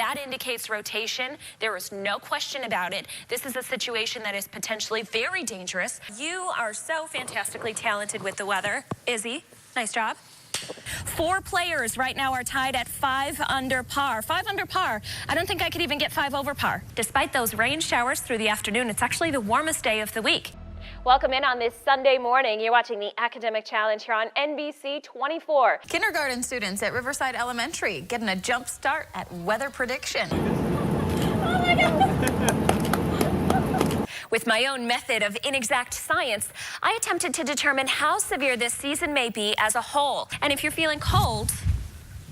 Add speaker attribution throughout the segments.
Speaker 1: That indicates rotation. There is no question about it. This is a situation that is potentially very dangerous. You are so fantastically talented with the weather. Izzy, nice job. 4 players right now are tied at 5 under par. 5 under par. I don't think I could even get 5 over par. Despite those rain showers through the afternoon, it's actually the warmest day of the week. Welcome in on this Sunday morning. You're watching the Academic Challenge here on NBC 24.
Speaker 2: Kindergarten students at Riverside Elementary getting a jump start at weather prediction.
Speaker 1: Oh my God. With my own method of inexact science, I attempted to determine how severe this season may be as a whole. And if you're feeling cold,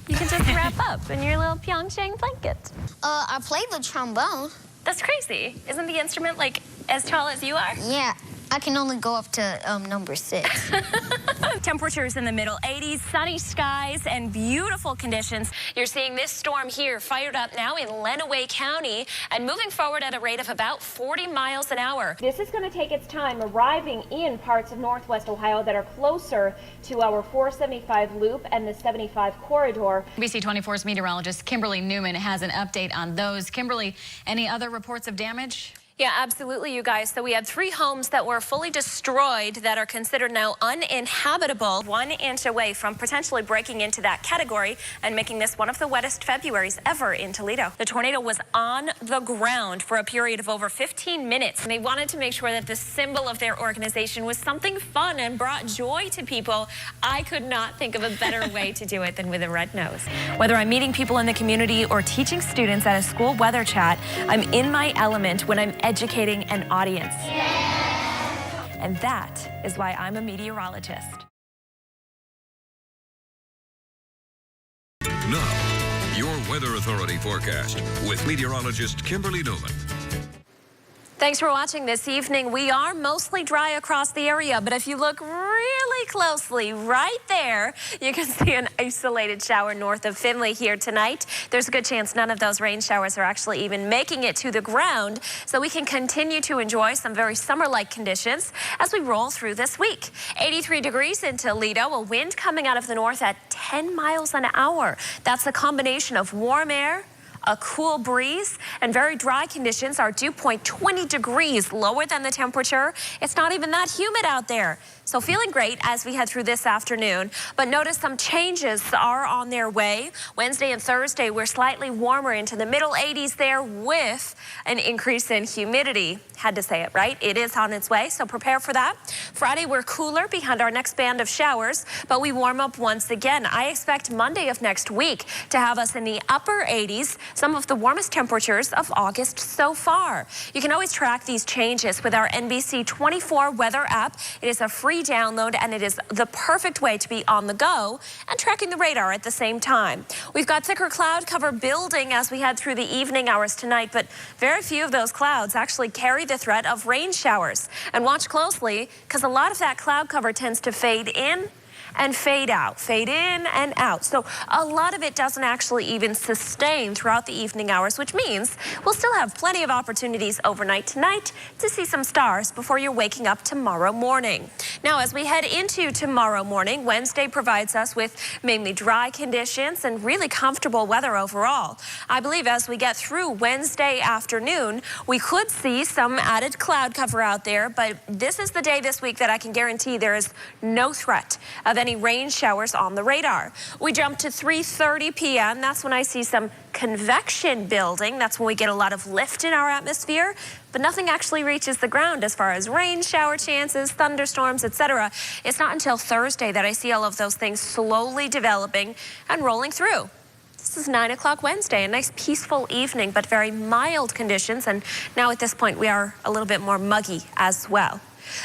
Speaker 1: you can just wrap up in your little Pyeongchang blanket.
Speaker 3: I play the trombone.
Speaker 1: That's crazy. Isn't the instrument like as tall as you are?
Speaker 3: Yeah, I can only go up to number 6.
Speaker 1: Temperatures in the middle 80s, sunny skies, and beautiful conditions. You're seeing this storm here fired up now in Lenawee County and moving forward at a rate of about 40 miles an hour. This is going to take its time arriving in parts of northwest Ohio that are closer to our 475 loop and the 75 corridor.
Speaker 2: NBC 24's meteorologist Kimberly Newman has an update on those. Kimberly, any other reports of damage?
Speaker 1: Yeah, absolutely, you guys. So we had 3 homes that were fully destroyed that are considered now uninhabitable, 1 inch away from potentially breaking into that category and making this one of the wettest Februaries ever in Toledo. The tornado was on the ground for a period of over 15 minutes. And they wanted to make sure that the symbol of their organization was something fun and brought joy to people. I could not think of a better way to do it than with a red nose. Whether I'm meeting people in the community or teaching students at a school weather chat, I'm in my element when I'm educating an audience. Yeah. And that is why I'm a meteorologist.
Speaker 4: Now, your Weather Authority forecast with meteorologist Kimberly Newman.
Speaker 1: Thanks for watching this evening. We are mostly dry across the area, but if you look really closely right there, you can see an isolated shower north of Findlay here tonight. There's a good chance none of those rain showers are actually even making it to the ground, so we can continue to enjoy some very summer-like conditions as we roll through this week. 83 degrees in Toledo, a wind coming out of the north at 10 miles an hour. That's a combination of warm air, a cool breeze, and very dry conditions. Our dew point 20 degrees lower than the temperature. It's not even that humid out there. So feeling great as we head through this afternoon, but notice some changes are on their way. Wednesday and Thursday, we're slightly warmer into the middle 80s there with an increase in humidity. Had to say it right. It is on its way, so prepare for that. Friday, we're cooler behind our next band of showers, but we warm up once again. I expect Monday of next week to have us in the upper 80s, some of the warmest temperatures of August so far. You can always track these changes with our NBC 24 weather app. It is a free download, and it is the perfect way to be on the go and tracking the radar at the same time. We've got thicker cloud cover building as we head through the evening hours tonight, but very few of those clouds actually carry the threat of rain showers. And watch closely, because a lot of that cloud cover tends to fade in and fade out, fade in and out. So a lot of it doesn't actually even sustain throughout the evening hours, which means we'll still have plenty of opportunities overnight tonight to see some stars before you're waking up tomorrow morning. Now, as we head into tomorrow morning, Wednesday provides us with mainly dry conditions and really comfortable weather overall. I believe as we get through Wednesday afternoon, we could see some added cloud cover out there, but this is the day this week that I can guarantee there is no threat of any rain showers on the radar. We jump to 3:30 p.m. That's when I see some convection building. That's when we get a lot of lift in our atmosphere, but nothing actually reaches the ground as far as rain shower chances, thunderstorms, etc. It's not until Thursday that I see all of those things slowly developing and rolling through. This is 9 o'clock Wednesday, a nice peaceful evening, but very mild conditions. And now at this point, we are a little bit more muggy as well.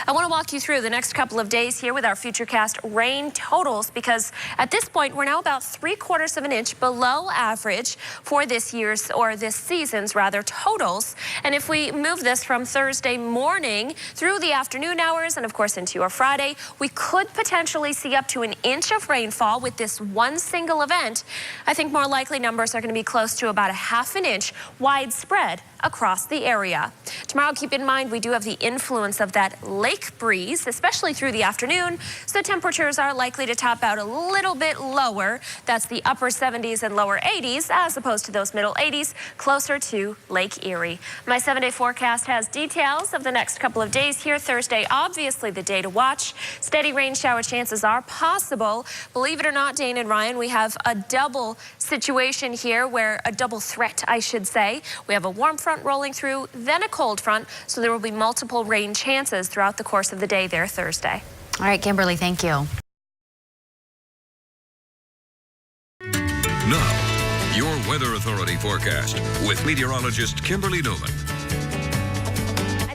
Speaker 1: I want to walk you through the next couple of days here with our Futurecast rain totals, because at this point we're now about 3/4 of an inch below average for this year's, or this season's rather, totals. And if we move this from Thursday morning through the afternoon hours and of course into our Friday, we could potentially see up to an inch of rainfall with this one single event. I think more likely numbers are going to be close to about 1/2 an inch widespread across the area. Tomorrow, keep in mind, we do have the influence of that lake breeze, especially through the afternoon. So temperatures are likely to top out a little bit lower. That's the upper 70s and lower 80s, as opposed to those middle 80s closer to Lake Erie. My 7-day forecast has details of the next couple of days here. Thursday, obviously the day to watch. Steady rain shower chances are possible. Believe it or not, Dane and Ryan, we have a double situation here, where a double threat, I should say. We have a warm front rolling through, then a cold front, so there will be multiple rain chances throughout the course of the day there Thursday.
Speaker 2: All right, Kimberly, thank you.
Speaker 4: Now, your Weather Authority forecast with meteorologist Kimberly Newman.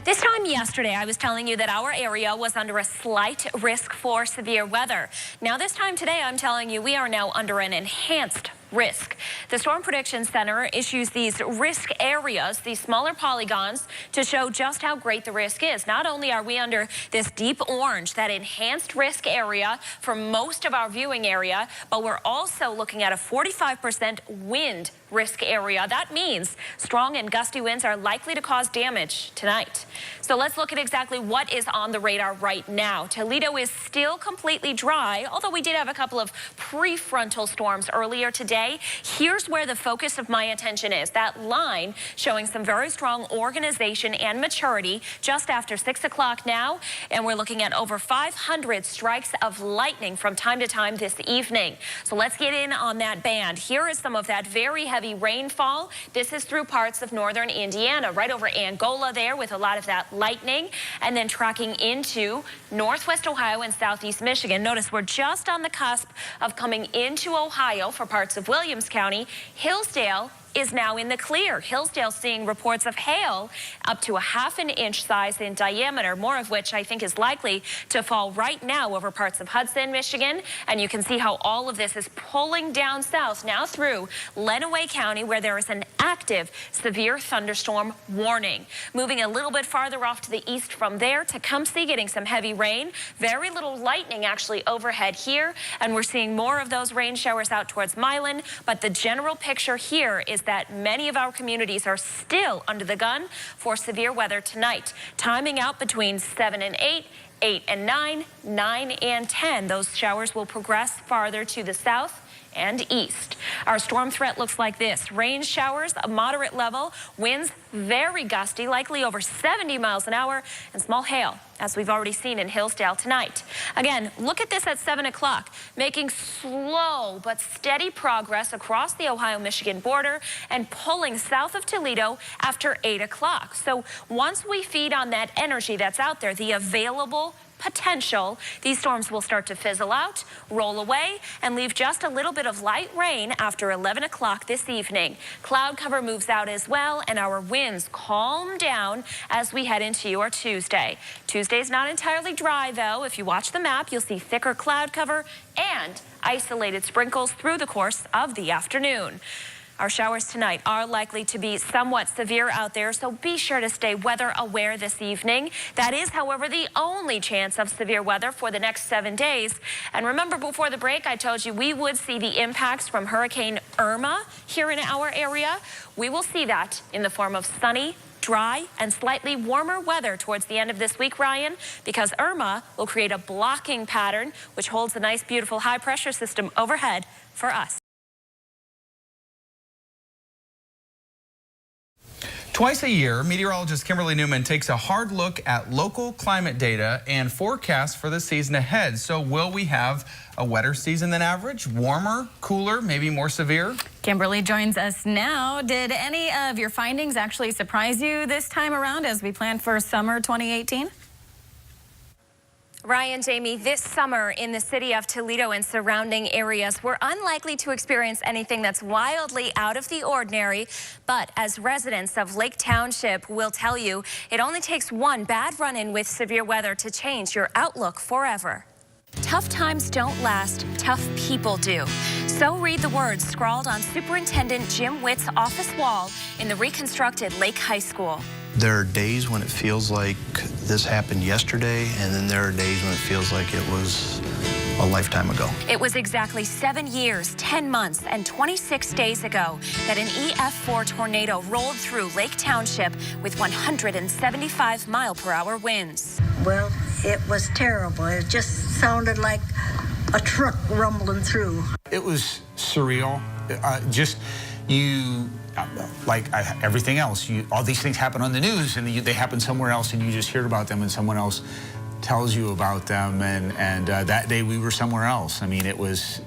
Speaker 1: This time yesterday, I was telling you that our area was under a slight risk for severe weather. Now this time today, I'm telling you we are now under an enhanced risk. The Storm Prediction Center issues these risk areas, these smaller polygons, to show just how great the risk is. Not only are we under this deep orange, that enhanced risk area for most of our viewing area, but we're also looking at a 45% wind risk area. That means strong and gusty winds are likely to cause damage tonight. So let's look at exactly what is on the radar right now. Toledo is still completely dry, although we did have a couple of prefrontal storms earlier today. Here's where the focus of my attention is. That line showing some very strong organization and maturity just after 6 o'clock now. And we're looking at over 500 strikes of lightning from time to time this evening. So let's get in on that band. Here is some of that very heavy rainfall. This is through parts of northern Indiana, right over Angola there, with a lot of that lightning, and then tracking into northwest Ohio and southeast Michigan. Notice we're just on the cusp of coming into Ohio for parts of Williams County. Hillsdale is now in the clear. Hillsdale seeing reports of hail up to a ½ inch size in diameter, more of which I think is likely to fall right now over parts of Hudson, Michigan. And you can see how all of this is pulling down south now through Lenawee County, where there is an active severe thunderstorm warning. Moving a little bit farther off to the east from there, Tecumseh getting some heavy rain. Very little lightning actually overhead here, and we're seeing more of those rain showers out towards Milan. But the general picture here is that many of our communities are still under the gun for severe weather tonight. Timing out between 7 and 8, 8 and 9, 9 and 10. Those showers will progress farther to the south and east. Our storm threat looks like this. Rain showers, a moderate level, winds very gusty, likely over 70 miles an hour, and small hail, as we've already seen in Hillsdale tonight. Again, look at this at 7 o'clock, making slow but steady progress across the Ohio-Michigan border and pulling south of Toledo after 8 o'clock. So once we feed on that energy that's out there, the available potential, these storms will start to fizzle out, roll away, and leave just a little bit of light rain after 11 o'clock this evening. Cloud cover moves out as well, and our winds calm down as we head into your Tuesday. Tuesday's not entirely dry, though. If you watch the map, you'll see thicker cloud cover and isolated sprinkles through the course of the afternoon. Our showers tonight are likely to be somewhat severe out there, so be sure to stay weather aware this evening. That is, however, the only chance of severe weather for the next 7 days. And remember, before the break, I told you we would see the impacts from Hurricane Irma here in our area. We will see that in the form of sunny, dry, and slightly warmer weather towards the end of this week, Ryan, because Irma will create a blocking pattern, which holds a nice, beautiful high-pressure system overhead for us.
Speaker 5: Twice a year, meteorologist Kimberly Newman takes a hard look at local climate data and forecasts for the season ahead. So will we have a wetter season than average, warmer, cooler, maybe more severe?
Speaker 2: Kimberly joins us now. Did any of your findings actually surprise you this time around as we plan for summer 2018?
Speaker 1: Ryan, Jamie, this summer in the city of Toledo and surrounding areas, we're unlikely to experience anything that's wildly out of the ordinary. But as residents of Lake Township will tell you, it only takes one bad run-in with severe weather to change your outlook forever. Tough times don't last, tough people do. So read the words scrawled on Superintendent Jim Witt's office wall in the reconstructed Lake High School.
Speaker 6: There are days when it feels like this happened yesterday, and then there are days when it feels like it was a lifetime ago.
Speaker 1: It was exactly 7 years, 10 months, and 26 days ago that an EF4 tornado rolled through Lake Township with 175-mile-per-hour winds.
Speaker 7: Well, it was terrible. It just sounded like a truck rumbling through.
Speaker 8: It was surreal. Everything else, all these things happen on the news and they happen somewhere else and you just hear about them and someone else tells you about them, and that day we were somewhere else. I mean, it was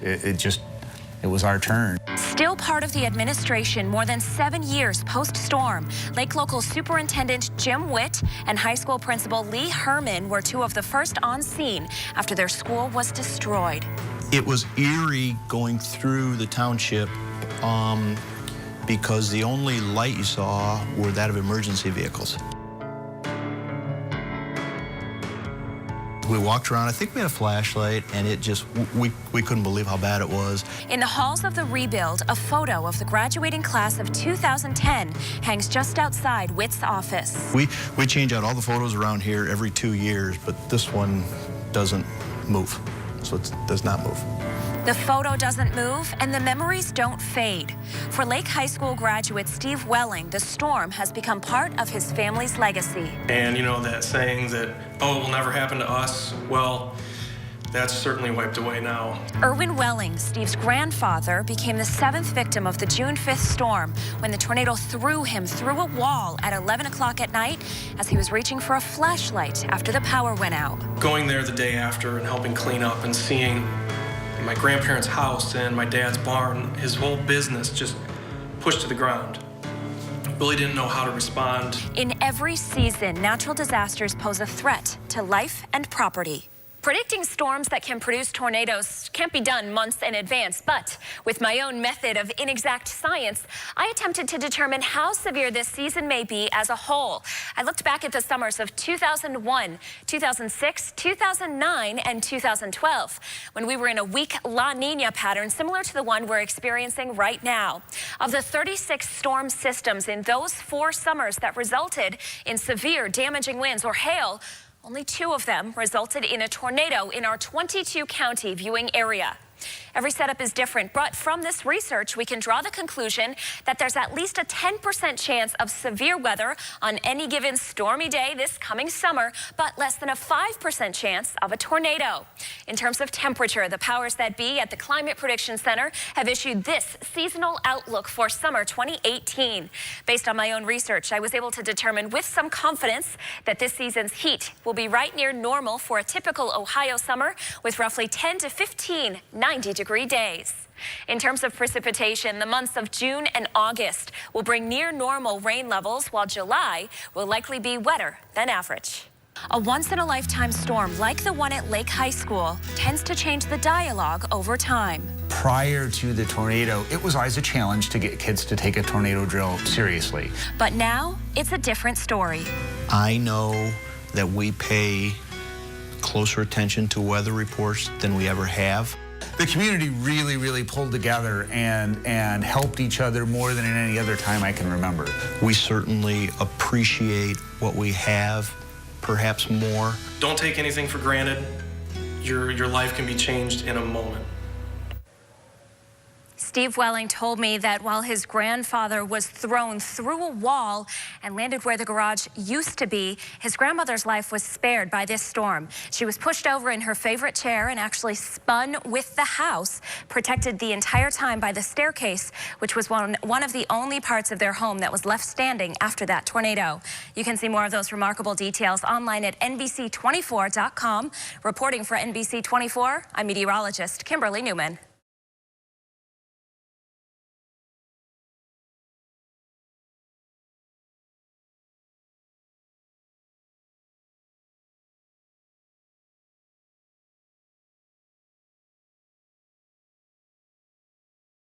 Speaker 8: our turn.
Speaker 1: Still part of the administration more than 7 years post-storm, Lake Local Superintendent Jim Witt and high school principal Lee Herman were two of the first on scene after their school was destroyed.
Speaker 6: It was eerie going through the township because the only light you saw were that of emergency vehicles. We walked around, I think we had a flashlight, and it just, we couldn't believe how bad it was.
Speaker 1: In the halls of the rebuild, a photo of the graduating class of 2010 hangs just outside Witt's office.
Speaker 6: We change out all the photos around here every 2 years, but this one doesn't move, so it does not move.
Speaker 1: The photo doesn't move and the memories don't fade. For Lake High School graduate Steve Welling, the storm has become part of his family's legacy.
Speaker 9: And you know that saying that, oh, it will never happen to us? Well, that's certainly wiped away now.
Speaker 1: Erwin Welling, Steve's grandfather, became the 7th victim of the June 5th storm when the tornado threw him through a wall at 11 o'clock at night as he was reaching for a flashlight after the power went out.
Speaker 9: Going there the day after and helping clean up and seeing my grandparents' house and my dad's barn, his whole business just pushed to the ground. Really didn't know how to respond.
Speaker 1: In every season, natural disasters pose a threat to life and property. Predicting storms that can produce tornadoes can't be done months in advance, but with my own method of inexact science, I attempted to determine how severe this season may be as a whole. I looked back at the summers of 2001, 2006, 2009, and 2012, when we were in a weak La Nina pattern similar to the one we're experiencing right now. Of the 36 storm systems in those 4 summers that resulted in severe damaging winds or hail, only 2 of them resulted in a tornado in our 22-county viewing area. Every setup is different, but from this research, we can draw the conclusion that there's at least a 10% chance of severe weather on any given stormy day this coming summer, but less than a 5% chance of a tornado. In terms of temperature, the powers that be at the Climate Prediction Center have issued this seasonal outlook for summer 2018. Based on my own research, I was able to determine with some confidence that this season's heat will be right near normal for a typical Ohio summer, with roughly 10 to 15 90-degree days. In terms of precipitation, the months of June and August will bring near normal rain levels, while July will likely be wetter than average. A once-in-a-lifetime storm like the one at Lake High School tends to change the dialogue over time.
Speaker 8: Prior to the tornado, it was always a challenge to get kids to take a tornado drill seriously.
Speaker 1: But now it's a different story.
Speaker 6: I know that we pay closer attention to weather reports than we ever have.
Speaker 8: The community really pulled together and helped each other more than in any other time I can remember.
Speaker 6: We certainly appreciate what we have, perhaps more.
Speaker 9: Don't take anything for granted. Your life can be changed in a moment.
Speaker 1: Steve Welling told me that while his grandfather was thrown through a wall and landed where the garage used to be, his grandmother's life was spared by this storm. She was pushed over in her favorite chair and actually spun with the house, protected the entire time by the staircase, which was one of the only parts of their home that was left standing after that tornado. You can see more of those remarkable details online at NBC24.com. Reporting for NBC24, I'm meteorologist Kimberly Newman.